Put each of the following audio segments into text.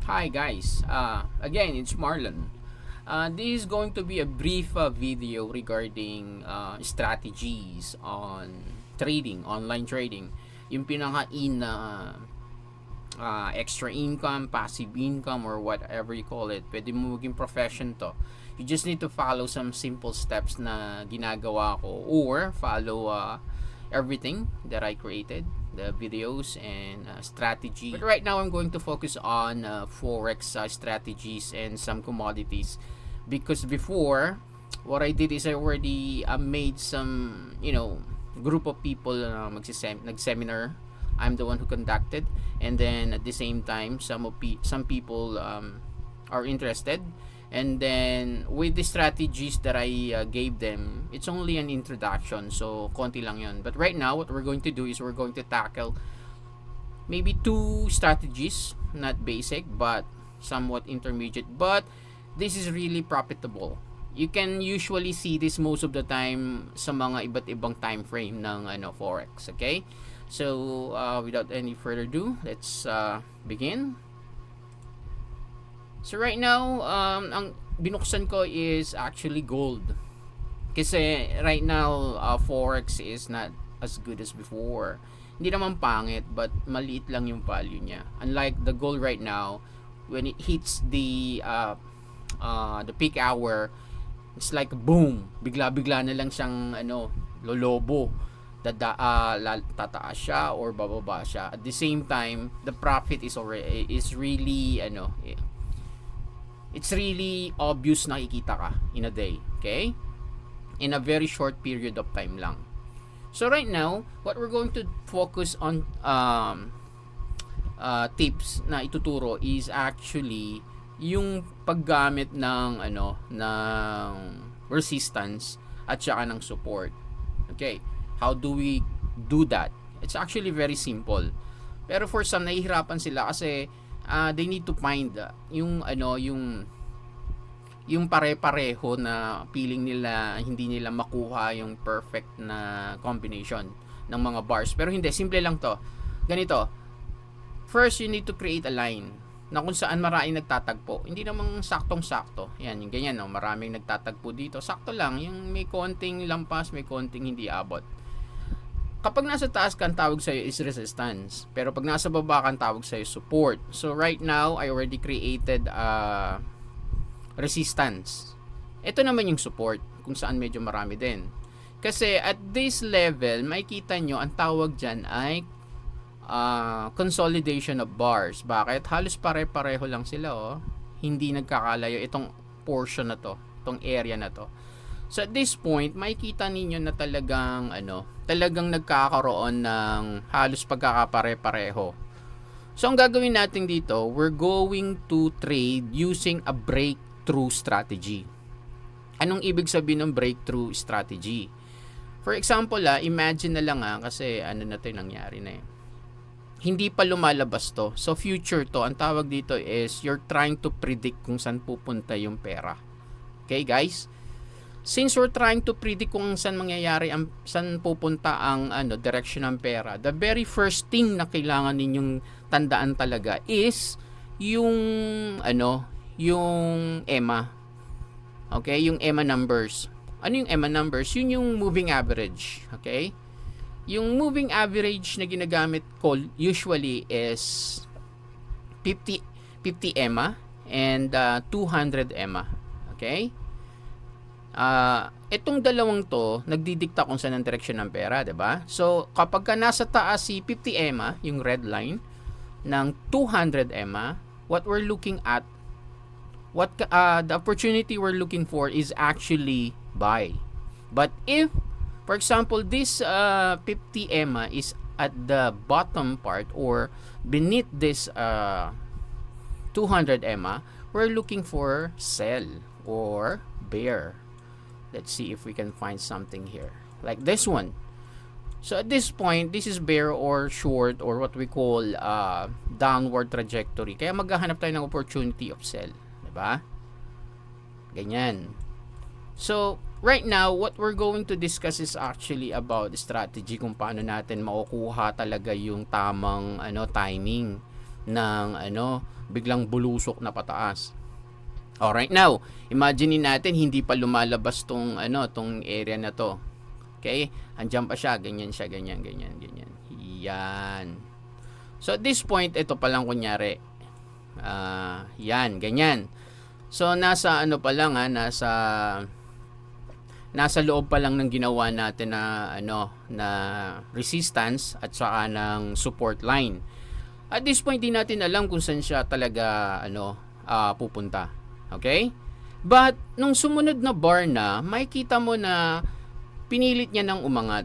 Hi guys, again it's Marlon. This is going to be a brief video regarding strategies on trading, online trading. Yung pinaka-in na extra income, passive income, or whatever you call it. Pwede mo maging profession to. You just need to follow some simple steps na ginagawa ko or follow everything that I created, the videos and strategy. But right now I'm going to focus on Forex strategies and some commodities, because before what I did is I already made some, group of people nag-seminar. I'm the one who conducted, and then at the same time some people are interested. And then with the strategies that I gave them, it's only an introduction, so konti lang yun. But right now what we're going to do is we're going to tackle maybe two strategies, not basic but somewhat intermediate, but this is really profitable. You can usually see this most of the time sa mga iba't ibang time frame ng Forex. Okay, so without any further ado, let's begin. So right now, ang binuksan ko is actually gold. Kasi right now, Forex is not as good as before. Hindi naman pangit, but maliit lang yung value niya. Unlike the gold right now, when it hits the peak hour, it's like boom, bigla-bigla na lang siyang lolobo. Tataas siya or bababa siya. At the same time, the profit is really it's really obvious, nakikita ka in a day, okay? In a very short period of time lang. So right now, what we're going to focus on tips na ituturo is actually yung paggamit ng ng resistance at saka ng support. Okay, how do we do that? It's actually very simple. Pero for some, nahihirapan sila kasi they need to find yung pare-pareho na feeling nila, hindi nila makuha yung perfect na combination ng mga bars. Pero hindi, simple lang to. Ganito, first you need to create a line na kung saan maraming nagtatagpo. Hindi namang saktong-sakto. Yan, yung ganyan, no? Maraming nagtatagpo dito. Sakto lang, yung may konting lampas, may konting hindi abot. Kapag nasa taas ka, ang tawag sa'yo is resistance. Pero pag nasa baba ka, ang tawag sa'yo support. So right now, I already created resistance. Ito naman yung support, kung saan medyo marami din. Kasi at this level, makikita nyo, ang tawag dyan ay consolidation of bars. Bakit? Halos pare-pareho lang sila, oh. Hindi nagkakalayo itong portion na to, itong area na to. So at this point, makikita ninyo na talagang talagang nagkakaroon ng halos pagkakapare-pareho. So ang gagawin natin dito, we're going to trade using a breakthrough strategy. Anong ibig sabihin ng breakthrough strategy? For example, imagine na lang kasi na to yung nangyari na hindi pa lumalabas to. So future to, ang tawag dito is you're trying to predict kung saan pupunta yung pera. Okay guys? Since we're trying to predict kung saan mangyayari, saan pupunta ang direction ng pera, the very first thing na kailangan ninyong tandaan talaga is yung yung EMA. Okay, yung EMA numbers. Ano yung EMA numbers? Yun yung moving average. Okay? Yung moving average na ginagamit ko usually is 50 EMA and 200 EMA. Okay? Itong dalawang to nagdidikta kung saan ang direksyon ng pera, 'di ba? So kapag ka nasa taas si 50 EMA, yung red line ng 200 EMA, what we're looking at, the opportunity we're looking for is actually buy. But if for example this 50 EMA is at the bottom part or beneath this 200 EMA, we're looking for sell or bear. Let's see if we can find something here. Like this one. So at this point, this is bear or short or what we call downward trajectory. Kaya maghahanap tayo ng opportunity of sell. Diba? Ganyan. So, right now, what we're going to discuss is actually about strategy, kung paano natin makukuha talaga yung tamang timing. ng biglang bulusok na pataas. Alright, now, imagine natin hindi pa lumalabas tong area na to. Okay? Andiyan pa siya, ganyan siya, ganyan. Yan. So at this point, ito pa lang kunyari. Yan, ganyan. So nasa pa lang nasa loob pa lang ng ginawa natin na resistance at saka ng support line. At this point, di natin alam kung saan siya talaga pupunta. Okay? But nung sumunod na bar na, makikita mo na pinilit niya ng umangat.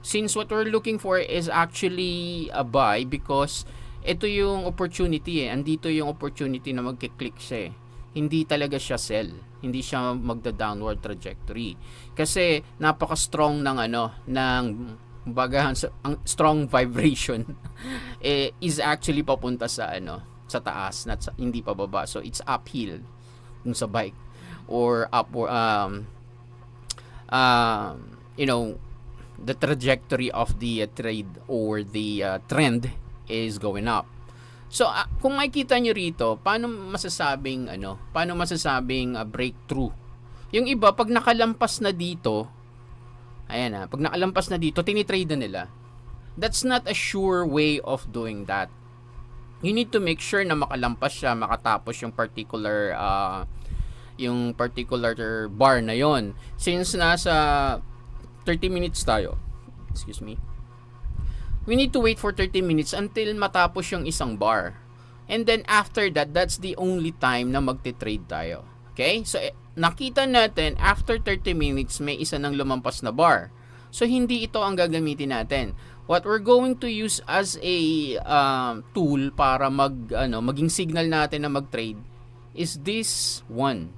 Since what we're looking for is actually a buy because ito yung opportunity andito yung opportunity na magki-click siya Hindi talaga siya sell. Hindi siya magda-downward trajectory. Kasi napaka-strong ng ang strong vibration is actually papunta sa taas, hindi pa baba. So it's uphill kung sa bike or up or the trajectory of the trade or the trend is going up. So kung makikita nyo rito, paano masasabing breakthrough? Yung iba pag nakalampas na dito, pag nakalampas na dito, tinitrade na nila. That's not a sure way of doing that. You need to make sure na makalampas siya, makatapos yung particular bar na yon. Since nasa 30 minutes tayo, excuse me, we need to wait for 30 minutes until matapos yung isang bar. And then after that, that's the only time na magte-trade tayo. Okay? So nakita natin after 30 minutes may isa nang lumampas na bar. So hindi ito ang gagamitin natin. What we're going to use as a tool para maging signal natin na mag-trade is this one.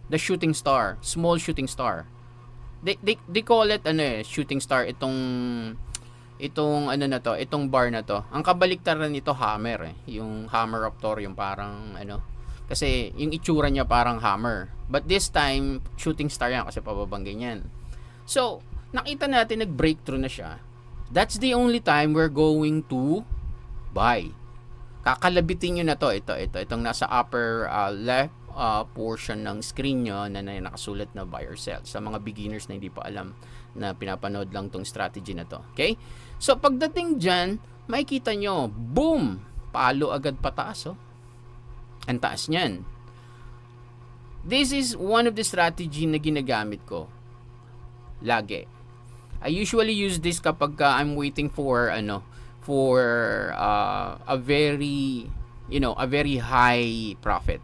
The shooting star, small shooting star. They call it shooting star itong itong bar na to. Ang kabaliktaran nito hammer yung hammer raptor, yung parang kasi yung itsura niya parang hammer. But this time shooting star yan kasi pababang ganyan. So, nakita natin nag-breakthrough na siya. That's the only time we're going to buy. Kakalabitin nyo na to. Itong nasa upper left portion ng screen nyo na nakasulat na buy or sell. Sa mga beginners na hindi pa alam na pinapanood lang tong strategy na to. Okay? So, pagdating dyan, makikita nyo, boom! Palo agad pataas. Ang taas nyan. This is one of the strategy na ginagamit ko. Lagi. I usually use this kapag I'm waiting for a very high profit.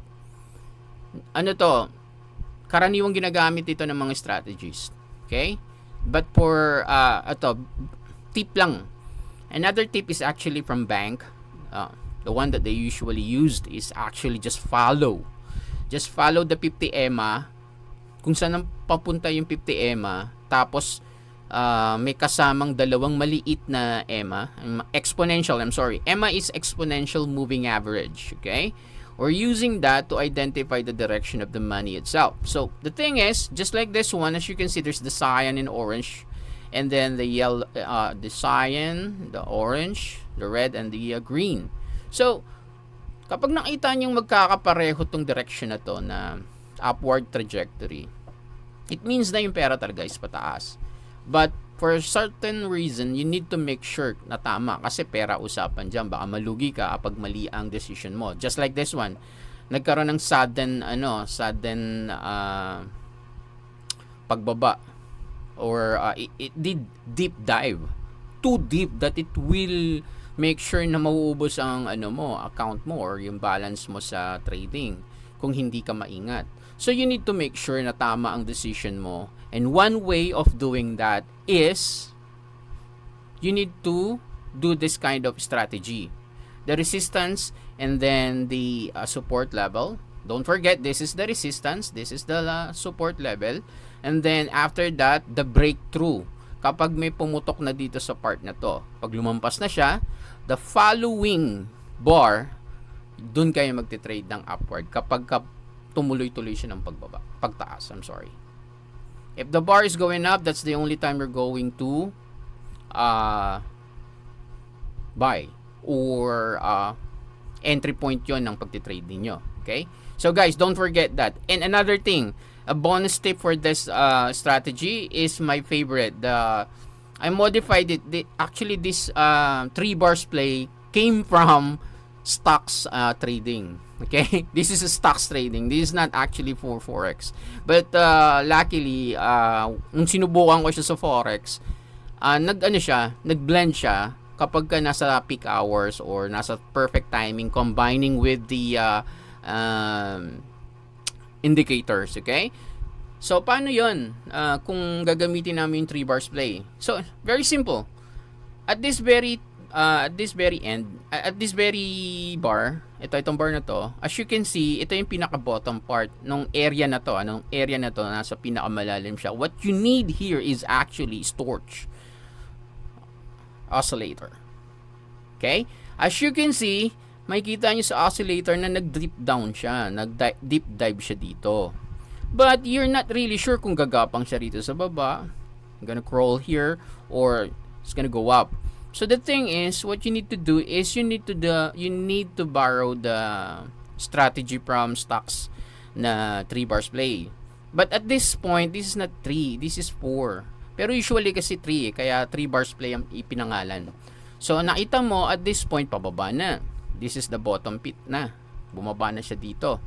Karaniwang ginagamit ito ng mga strategies. Okay? But for tip lang. Another tip is actually from bank. The one that they usually used is actually just follow the 50 EMA kung saan papunta yung 50 EMA, tapos may kasamang dalawang maliit na EMA, exponential, EMA is exponential moving average, okay? We're using that to identify the direction of the money itself. So the thing is, just like this one, as you can see, there's the cyan in orange, and then the yellow, the cyan, the orange, the red, and the green. So kapag nakita niyong magkakapareho tong direction na to na upward trajectory, it means na yung pera talaga is pataas. But for a certain reason, you need to make sure na tama kasi pera usapan dyan. Baka malugi ka kapag mali ang decision mo. Just like this one, nagkaroon ng sudden pagbaba, or it did deep dive, too deep that it will make sure na mauubos ang account mo or yung balance mo sa trading kung hindi ka maingat. So you need to make sure na tama ang decision mo. And one way of doing that is you need to do this kind of strategy. The resistance and then the support level. Don't forget, this is the resistance, this is the support level. And then after that, the breakthrough. Kapag may pumutok na dito sa part na to, pag lumampas na siya, the following bar, dun kayo magti-trade ng upward kapag tumuloy-tuloy siya ng pagtaas. If the bar is going up, that's the only time you're going to buy. or entry point yon ng pagtitrade ninyo. Okay? So guys, don't forget that. And another thing, a bonus tip for this strategy is my favorite. I modified it. Actually, this 3 bars play came from stocks trading. Okay? This is a stocks trading. This is not actually for Forex. But luckily, nung sinubukan ko siya sa Forex, nag-blend siya kapag ka nasa peak hours or nasa perfect timing combining with the indicators. Okay? So, paano yun kung gagamitin namin yung 3 bars play? So, very simple. At this very bar, itong bar na to, as you can see, ito yung pinaka-bottom part ng area na to. Nasa pinakamalalim siya. What you need here is actually storage oscillator. Okay? As you can see, makikita nyo sa oscillator na nag-drip down siya. Nag-deep dive siya dito. But you're not really sure kung gagapang siya rito sa baba. I'm gonna crawl here or it's gonna go up. So the thing is, what you need to do is you need to borrow the strategy from stocks na 3 bars play. But at this point, this is not 3, this is 4. Pero usually kasi 3 kaya 3 bars play ang ipinangalan. So nakita mo at this point pababa na. This is the bottom pit na. Bumaba na siya dito.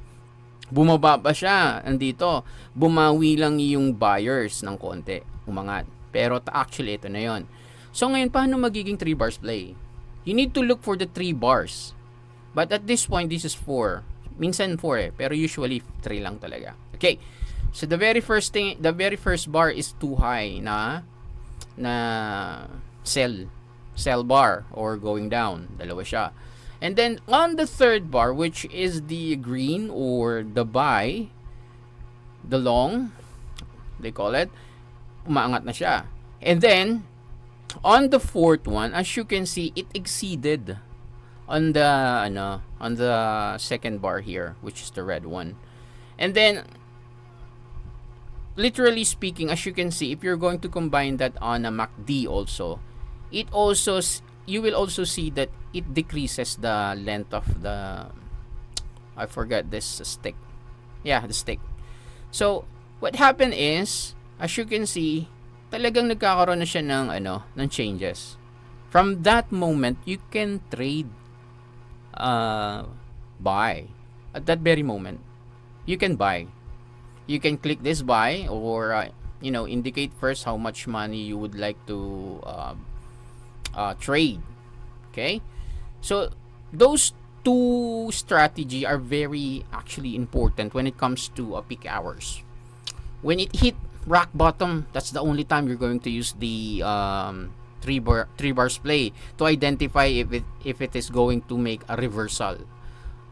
Bumaba pa siya andito. Bumawi lang yung buyers ng konti, umangat. Pero actually ito na 'yon. So ngayon, paano magiging 3 bars play? You need to look for the 3 bars. But at this point, this is 4. Minsan 4 pero usually 3 lang talaga. Okay. So the very first bar is too high na sell bar or going down. Dalawa siya. And then on the third bar, which is the green or the buy, the long, they call it, umaangat na siya. And then on the fourth one, as you can see, it exceeded on the second bar here, which is the red one. And then literally speaking, as you can see, if you're going to combine that on a MACD also, you will also see that it decreases the length of the, I forgot this stick. Yeah, the stick. So what happened is, as you can see, talagang nagkakaroon na siya ng changes. From that moment, you can trade buy. At that very moment, you can buy. You can click this buy or indicate first how much money you would like to trade. Okay? So those two strategy are very actually important when it comes to peak hours. When it hit rock bottom, that's the only time you're going to use the 3 bars play to identify if it is going to make a reversal.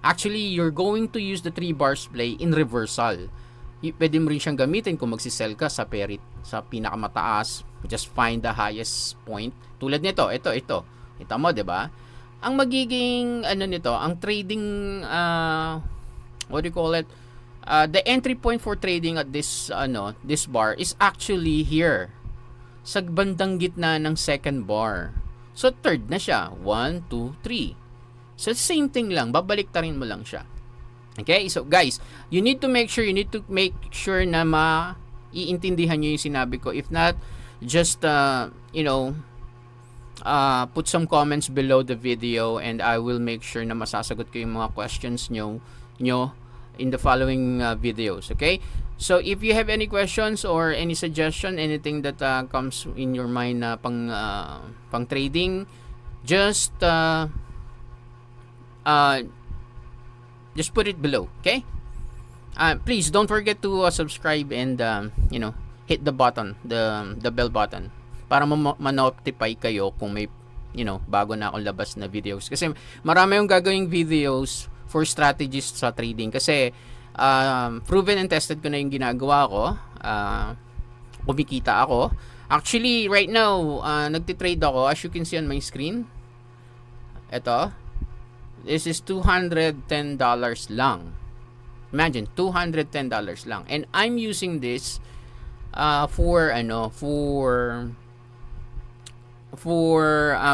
Actually, you're going to use the 3 bars play in reversal. Pwede mo rin siyang gamitin kung magsisell ka sa pinakamataas. Just find the highest point. Tulad nito, ito. Ito mo, 'di ba? Ang magiging nito, ang trading what do you call it? The entry point for trading at this bar is actually here sa bandang gitna ng second bar. So third na siya, 1 2 3. So same thing lang, babaliktarin mo lang siya. Okay? So guys, you need to make sure na maiintindihan niyo yung sinabi ko. If not, just put some comments below the video and I will make sure na masasagot ko yung mga questions nyo in the following videos. Okay, so if you have any questions or any suggestion, anything that comes in your mind na pang trading, just put it below. Okay, please don't forget to subscribe and hit the button, the bell button, para ma-notify kayo kung may bago na akong labas na videos. Kasi marami yung gagawing videos for strategies sa trading. Kasi proven and tested ko na yung ginagawa ko. Kumikita ako. Actually, right now, nagtitrade ako. As you can see on my screen, ito, this is $210 lang. Imagine, $210 lang. And I'm using this for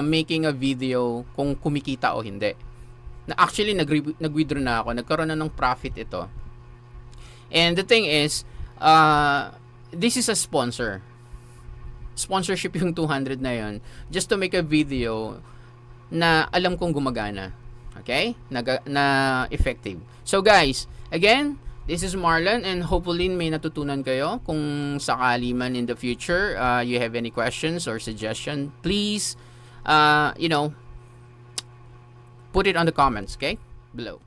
making a video kung kumikita o hindi. Na actually nag-withdraw na ako, nagkaroon na ng profit ito. And the thing is, this is a sponsorship yung 200 na yon, just to make a video na alam kong gumagana. Okay? Na effective. So guys, again, this is Marlon, and hopefully may natutunan kayo. Kung sakali man in the future you have any questions or suggestion, please put it on the comments, okay, below.